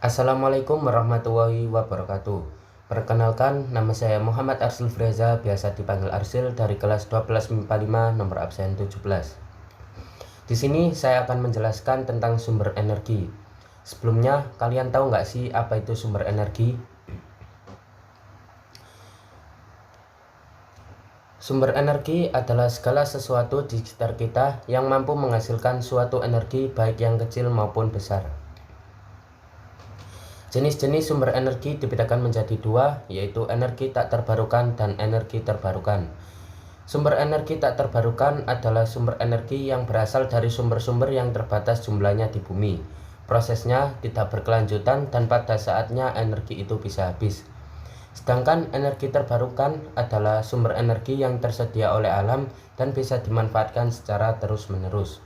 Assalamualaikum warahmatullahi wabarakatuh. Perkenalkan, nama saya Muhammad Arsil Freza, biasa dipanggil Arsil, dari kelas 12 MIPA 5 nomor absen 17. Di sini saya akan menjelaskan tentang sumber energi. Sebelumnya, kalian tahu nggak sih apa itu sumber energi? Sumber energi adalah segala sesuatu di sekitar kita yang mampu menghasilkan suatu energi baik yang kecil maupun besar. Jenis-jenis sumber energi dibedakan menjadi dua, yaitu energi tak terbarukan dan energi terbarukan. Sumber energi tak terbarukan adalah sumber energi yang berasal dari sumber-sumber yang terbatas jumlahnya di bumi. Prosesnya tidak berkelanjutan dan pada saatnya energi itu bisa habis. Sedangkan energi terbarukan adalah sumber energi yang tersedia oleh alam dan bisa dimanfaatkan secara terus-menerus.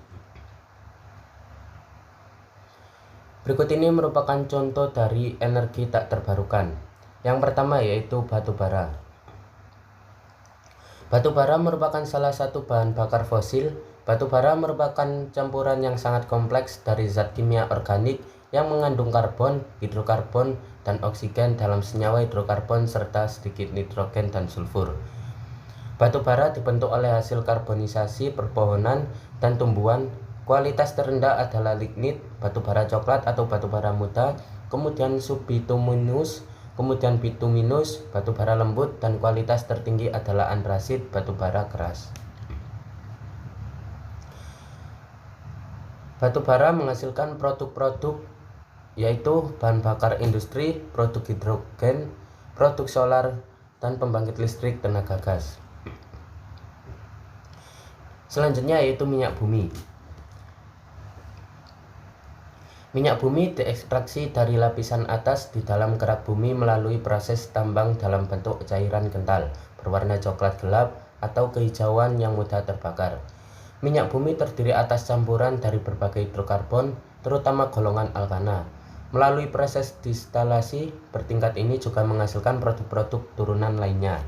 Berikut ini merupakan contoh dari energi tak terbarukan. Yang pertama yaitu batu bara. Batu bara merupakan salah satu bahan bakar fosil. Batu bara merupakan campuran yang sangat kompleks dari zat kimia organik yang mengandung karbon, hidrokarbon, dan oksigen dalam senyawa hidrokarbon serta sedikit nitrogen dan sulfur. Batu bara dibentuk oleh hasil karbonisasi perpohonan dan tumbuhan. Kualitas terendah adalah lignit, batu bara coklat atau batu bara muda, kemudian subbituminous, kemudian bituminous, batu bara lembut, dan kualitas tertinggi adalah antrasit, batu bara keras. Batu bara menghasilkan produk-produk yaitu bahan bakar industri, produk hidrogen, produk solar, dan pembangkit listrik tenaga gas. Selanjutnya yaitu minyak bumi. Minyak bumi diekstraksi dari lapisan atas di dalam kerak bumi melalui proses tambang dalam bentuk cairan kental, berwarna coklat gelap atau kehijauan yang mudah terbakar. Minyak bumi terdiri atas campuran dari berbagai hidrokarbon, terutama golongan alkana. Melalui proses distilasi bertingkat ini juga menghasilkan produk-produk turunan lainnya.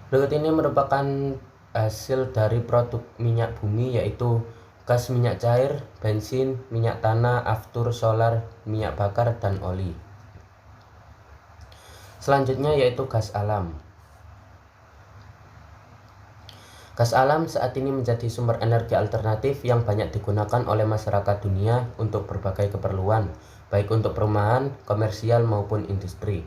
Berikut ini merupakan hasil dari produk minyak bumi yaitu gas minyak cair, bensin, minyak tanah, aftur, solar, minyak bakar, dan oli. Selanjutnya yaitu gas alam. Gas alam saat ini menjadi sumber energi alternatif yang banyak digunakan oleh masyarakat dunia untuk berbagai keperluan, baik untuk perumahan, komersial, maupun industri.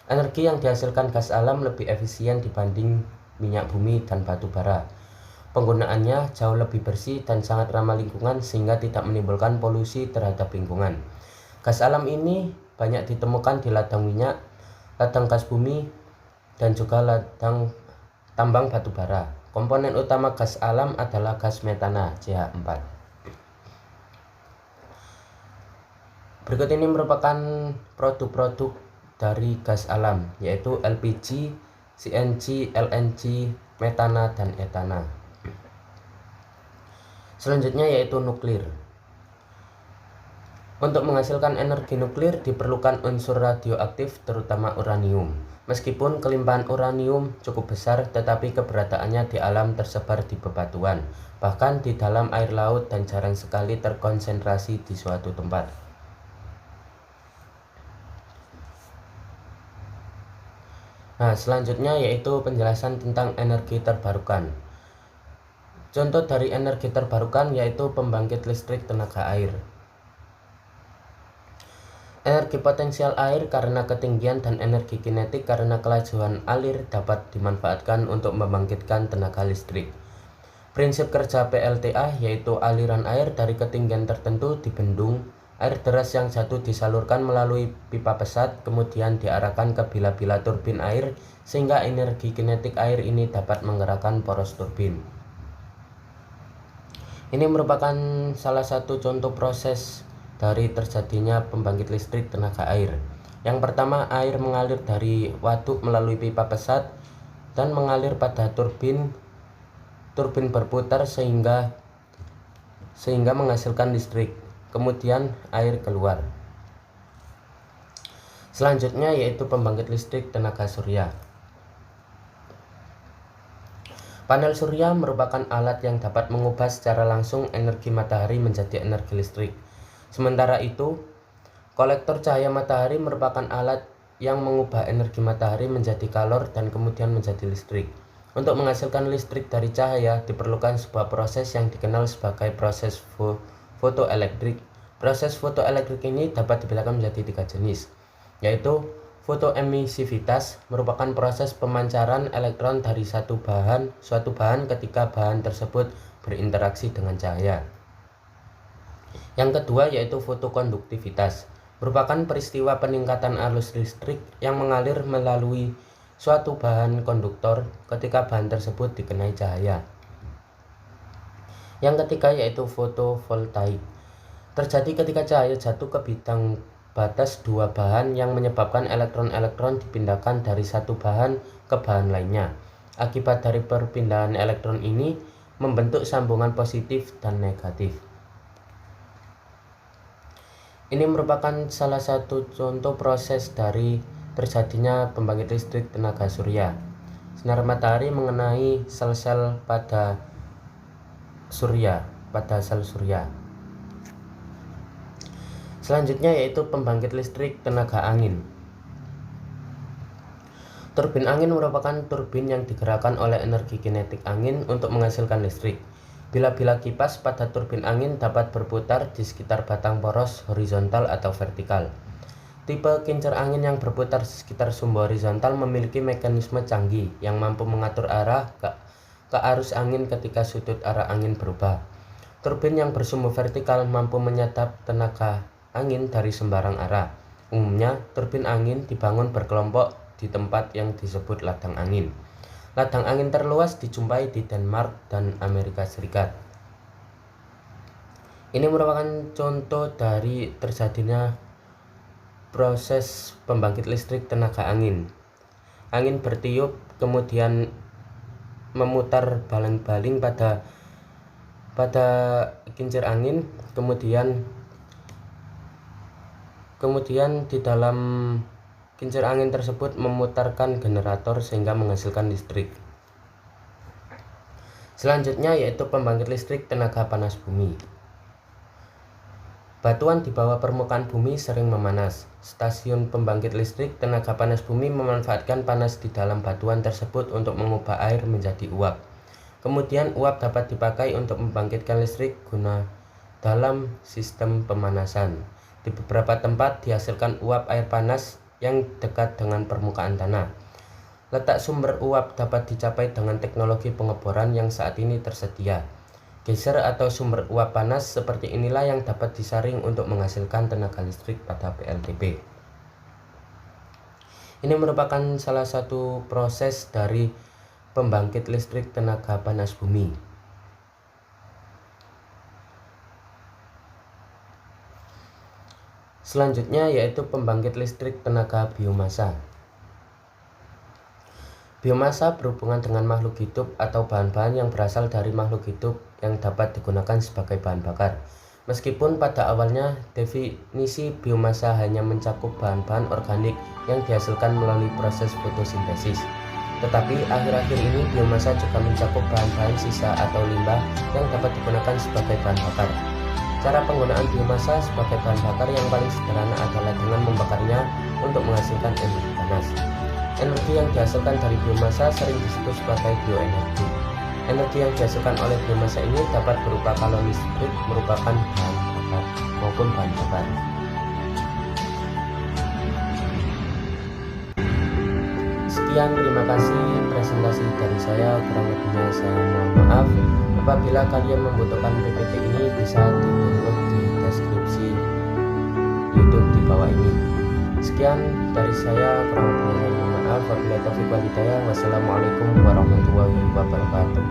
Energi yang dihasilkan gas alam lebih efisien dibanding minyak bumi dan batu bara. Penggunaannya jauh lebih bersih dan sangat ramah lingkungan sehingga tidak menimbulkan polusi terhadap lingkungan. Gas alam ini banyak ditemukan di ladang minyak, ladang gas bumi, dan juga ladang tambang batu bara. Komponen utama gas alam adalah gas metana CH4. Berikut ini merupakan produk-produk dari gas alam yaitu LPG, CNG, LNG, metana, dan etana. Selanjutnya yaitu nuklir. Untuk menghasilkan energi nuklir diperlukan unsur radioaktif terutama uranium. Meskipun kelimpahan uranium cukup besar, tetapi keberadaannya di alam tersebar di bebatuan, bahkan di dalam air laut dan jarang sekali terkonsentrasi di suatu tempat. Nah, selanjutnya yaitu penjelasan tentang energi terbarukan. Contoh dari energi terbarukan yaitu pembangkit listrik tenaga air. Energi potensial air karena ketinggian dan energi kinetik karena kelajuan alir dapat dimanfaatkan untuk membangkitkan tenaga listrik. Prinsip kerja PLTA yaitu aliran air dari ketinggian tertentu dibendung. Air deras yang jatuh disalurkan melalui pipa pesat, kemudian diarahkan ke bila-bila turbin air sehingga energi kinetik air ini dapat menggerakkan poros turbin. Ini merupakan salah satu contoh proses dari terjadinya pembangkit listrik tenaga air. Yang pertama, air mengalir dari waduk melalui pipa pesat dan mengalir pada turbin berputar sehingga menghasilkan listrik. Kemudian air keluar. Selanjutnya yaitu pembangkit listrik tenaga surya. Panel surya merupakan alat yang dapat mengubah secara langsung energi matahari menjadi energi listrik. Sementara itu, kolektor cahaya matahari merupakan alat yang mengubah energi matahari menjadi kalor dan kemudian menjadi listrik. Untuk menghasilkan listrik dari cahaya diperlukan sebuah proses yang dikenal sebagai proses fotoelektrik. Proses fotoelektrik ini dapat dibedakan menjadi 3 jenis, yaitu fotoemisivitas merupakan proses pemancaran elektron dari suatu bahan ketika bahan tersebut berinteraksi dengan cahaya. Yang kedua yaitu fotokonduktivitas, merupakan peristiwa peningkatan arus listrik yang mengalir melalui suatu bahan konduktor ketika bahan tersebut dikenai cahaya. Yang ketiga yaitu fotovoltaik, terjadi ketika cahaya jatuh ke bidang batas dua bahan yang menyebabkan elektron-elektron dipindahkan dari satu bahan ke bahan lainnya. Akibat dari perpindahan elektron ini membentuk sambungan positif dan negatif. Ini merupakan salah satu contoh proses dari terjadinya pembangkit listrik tenaga surya. Sinar matahari mengenai sel-sel pada sel surya. Selanjutnya yaitu pembangkit listrik tenaga angin. Turbin angin merupakan turbin yang digerakkan oleh energi kinetik angin untuk menghasilkan listrik. Bila-bila kipas pada turbin angin dapat berputar di sekitar batang poros horizontal atau vertikal. Tipe kincir angin yang berputar di sekitar sumbu horizontal memiliki mekanisme canggih yang mampu mengatur arah ke arus angin ketika sudut arah angin berubah. Turbin yang bersumbu vertikal mampu menyadap tenaga angin dari sembarang arah. Umumnya, turbin angin dibangun berkelompok di tempat yang disebut ladang angin. Ladang angin terluas dijumpai di Denmark dan Amerika Serikat. Ini merupakan contoh dari terjadinya proses pembangkit listrik tenaga angin. Angin bertiup kemudian memutar baling-baling pada kincir angin, kemudian di dalam kincir angin tersebut memutarkan generator sehingga menghasilkan listrik. Selanjutnya yaitu pembangkit listrik tenaga panas bumi. Batuan di bawah permukaan bumi sering memanas. Stasiun pembangkit listrik tenaga panas bumi memanfaatkan panas di dalam batuan tersebut untuk mengubah air menjadi uap. Kemudian uap dapat dipakai untuk membangkitkan listrik guna dalam sistem pemanasan. Di beberapa tempat dihasilkan uap air panas yang dekat dengan permukaan tanah. Letak sumber uap dapat dicapai dengan teknologi pengeboran yang saat ini tersedia. Geyser atau sumber uap panas seperti inilah yang dapat disaring untuk menghasilkan tenaga listrik pada PLTP. Ini merupakan salah satu proses dari pembangkit listrik tenaga panas bumi. Selanjutnya yaitu pembangkit listrik tenaga biomasa. Biomasa berhubungan dengan makhluk hidup atau bahan-bahan yang berasal dari makhluk hidup yang dapat digunakan sebagai bahan bakar. Meskipun pada awalnya definisi biomasa hanya mencakup bahan-bahan organik yang dihasilkan melalui proses fotosintesis. Tetapi akhir-akhir ini biomasa juga mencakup bahan-bahan sisa atau limbah yang dapat digunakan sebagai bahan bakar. Cara penggunaan biomasa sebagai bahan bakar yang paling sederhana adalah dengan membakarnya untuk menghasilkan energi panas. Energi yang dihasilkan dari biomasa sering disebut sebagai bioenergi. Energi yang dihasilkan oleh biomasa ini dapat berupa kalori listrik merupakan bahan bakar maupun bahan bakar. Sekian, terima kasih presentasi dari saya. Kurang lebihnya saya mohon maaf. Apabila kalian membutuhkan PPT ini bisa di-download di deskripsi YouTube di bawah ini. Sekian dari saya, kurang lebihnya saya mohon maaf. Wabillahi taufiq wal hidayah. Wassalamualaikum warahmatullahi wabarakatuh.